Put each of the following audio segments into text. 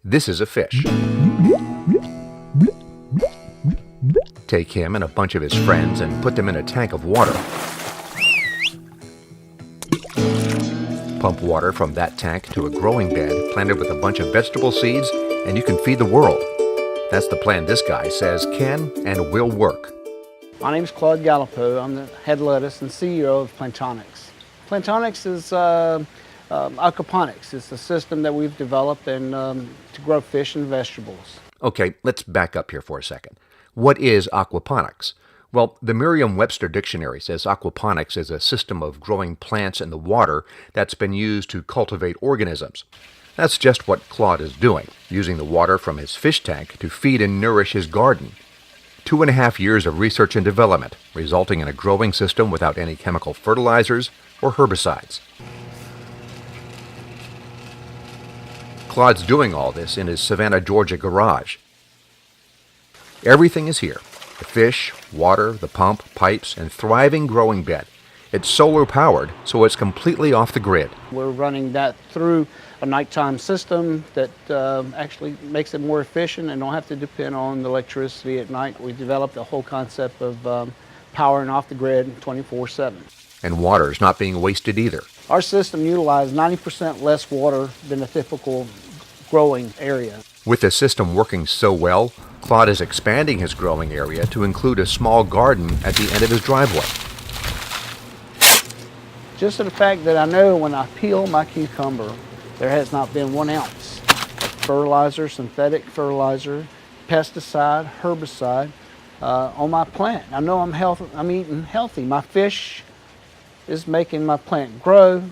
This is a fish. Take him and a bunch of his friends and put them in a tank of water. Pump water from that tank to a growing bed planted with a bunch of vegetable seeds, and you can feed the world. That's the plan this guy says can and will work. My name is Claude Gallipo. I'm the head lettuce and CEO of Plantonics. Plantonics is aquaponics. It's a system that we've developed to grow fish and vegetables. Okay, let's back up here for a second. What is aquaponics? Well, the Merriam-Webster dictionary says aquaponics is a system of growing plants in the water that's been used to cultivate organisms. That's just what Claude is doing, using the water from his fish tank to feed and nourish his garden. 2.5 years of research and development, resulting in a growing system without any chemical fertilizers or herbicides. Claude's doing all this in his Savannah, Georgia garage. Everything is here. The fish, water, the pump, pipes, and thriving growing bed. It's solar powered, so it's completely off the grid. We're running that through a nighttime system that actually makes it more efficient and don't have to depend on the electricity at night. We developed a whole concept of powering off the grid 24/7. And water's not being wasted either. Our system utilizes 90% less water than a typical growing area. With the system working so well, Claude is expanding his growing area to include a small garden at the end of his driveway. Just the fact that I know when I peel my cucumber, there has not been 1 ounce of fertilizer, synthetic fertilizer, pesticide, herbicide on my plant. I know I'm eating healthy. My fish is making my plant grow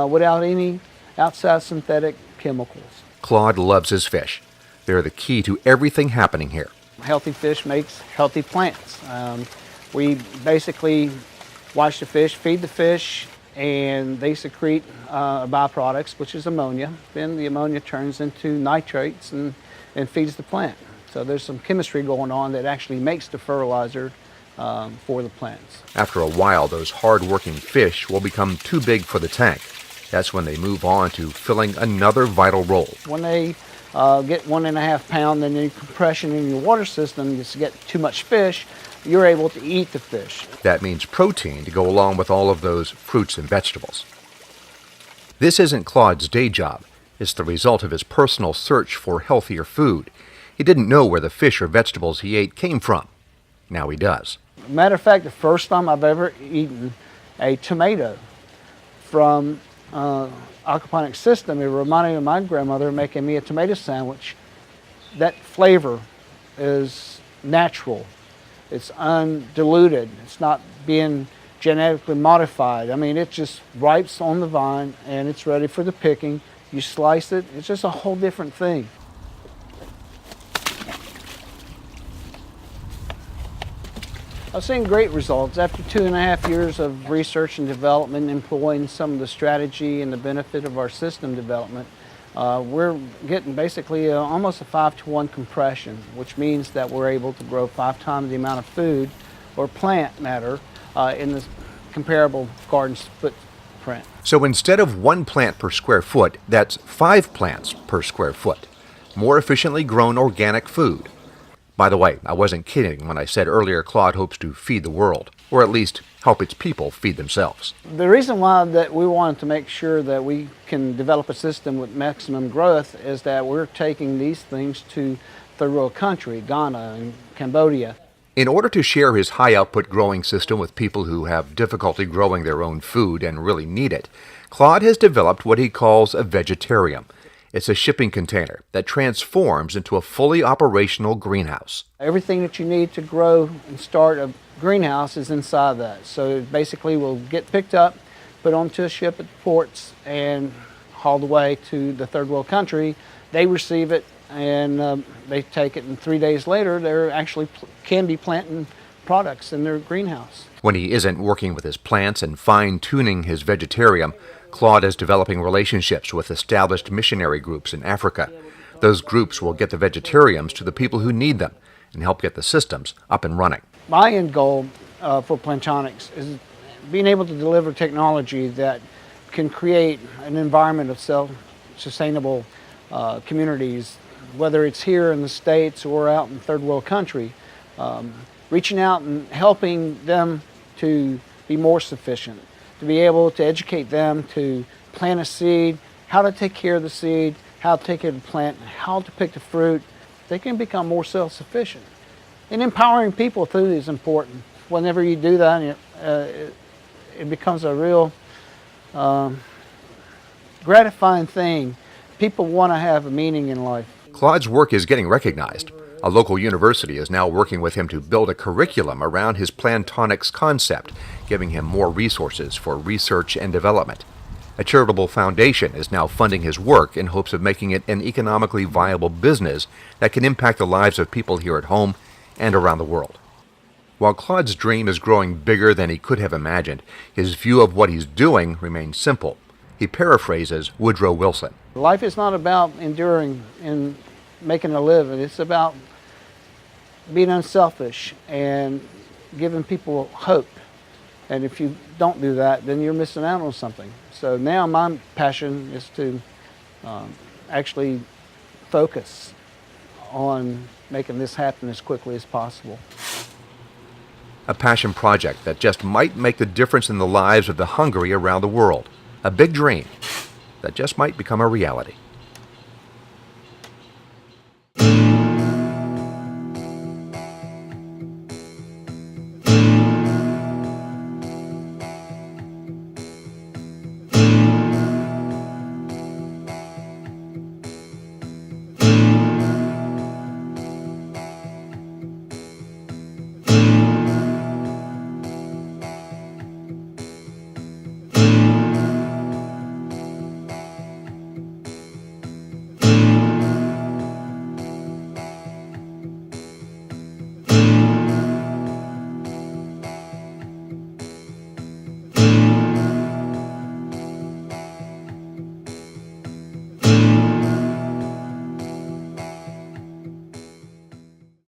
without any outside synthetic chemicals. Claude loves his fish. They're the key to everything happening here. Healthy fish makes healthy plants. We basically wash the fish, feed the fish, and they secrete byproducts, which is ammonia. Then the ammonia turns into nitrates and feeds the plant. So there's some chemistry going on that actually makes the fertilizer for the plants. After a while, those hard-working fish will become too big for the tank. That's when they move on to filling another vital role. When they get 1.5 pounds, then the compression in your water system, you get too much fish, you're able to eat the fish. That means protein to go along with all of those fruits and vegetables. This isn't Claude's day job. It's the result of his personal search for healthier food. He didn't know where the fish or vegetables he ate came from. Now he does. Matter of fact, the first time I've ever eaten a tomato from aquaponic system, it reminded me of my grandmother making me a tomato sandwich. That flavor is natural. It's undiluted. It's not being genetically modified. I mean, it just ripes on the vine and it's ready for the picking. You slice it, it's just a whole different thing. I've seen great results. After 2.5 years of research and development, employing some of the strategy and the benefit of our system development, we're getting basically almost a 5-to-1 compression, which means that we're able to grow 5 times the amount of food or plant matter in the comparable garden footprint. So instead of 1 plant per square foot, that's 5 plants per square foot. More efficiently grown organic food. By the way, I wasn't kidding when I said earlier Claude hopes to feed the world, or at least help its people feed themselves. The reason why that we wanted to make sure that we can develop a system with maximum growth is that we're taking these things to third world country, Ghana and Cambodia. In order to share his high-output growing system with people who have difficulty growing their own food and really need it, Claude has developed what he calls a vegetarium. It's a shipping container that transforms into a fully operational greenhouse. Everything that you need to grow and start a greenhouse is inside that. So it basically will get picked up, put onto a ship at the ports, and hauled away to the third world country. They receive it and they take it, and 3 days later they're actually can be planting products in their greenhouse. When he isn't working with his plants and fine-tuning his vegetarium, Claude is developing relationships with established missionary groups in Africa. Those groups will get the vegetariums to the people who need them and help get the systems up and running. My end goal for Plantonics is being able to deliver technology that can create an environment of self-sustainable communities whether it's here in the States or out in third world country, reaching out and helping them to be more sufficient, to be able to educate them to plant a seed, how to take care of the seed, how to take care of the plant, how to pick the fruit. They can become more self-sufficient. And empowering people through is important. Whenever you do that, it becomes a real gratifying thing. People want to have a meaning in life. Claude's work is getting recognized. A local university is now working with him to build a curriculum around his Plantonics concept, giving him more resources for research and development. A charitable foundation is now funding his work in hopes of making it an economically viable business that can impact the lives of people here at home and around the world. While Claude's dream is growing bigger than he could have imagined, his view of what he's doing remains simple. He paraphrases Woodrow Wilson. Life is not about enduring and making a living. It's about being unselfish and giving people hope. And if you don't do that, then you're missing out on something. So now my passion is to actually focus on making this happen as quickly as possible. A passion project that just might make the difference in the lives of the hungry around the world. A big dream that just might become a reality.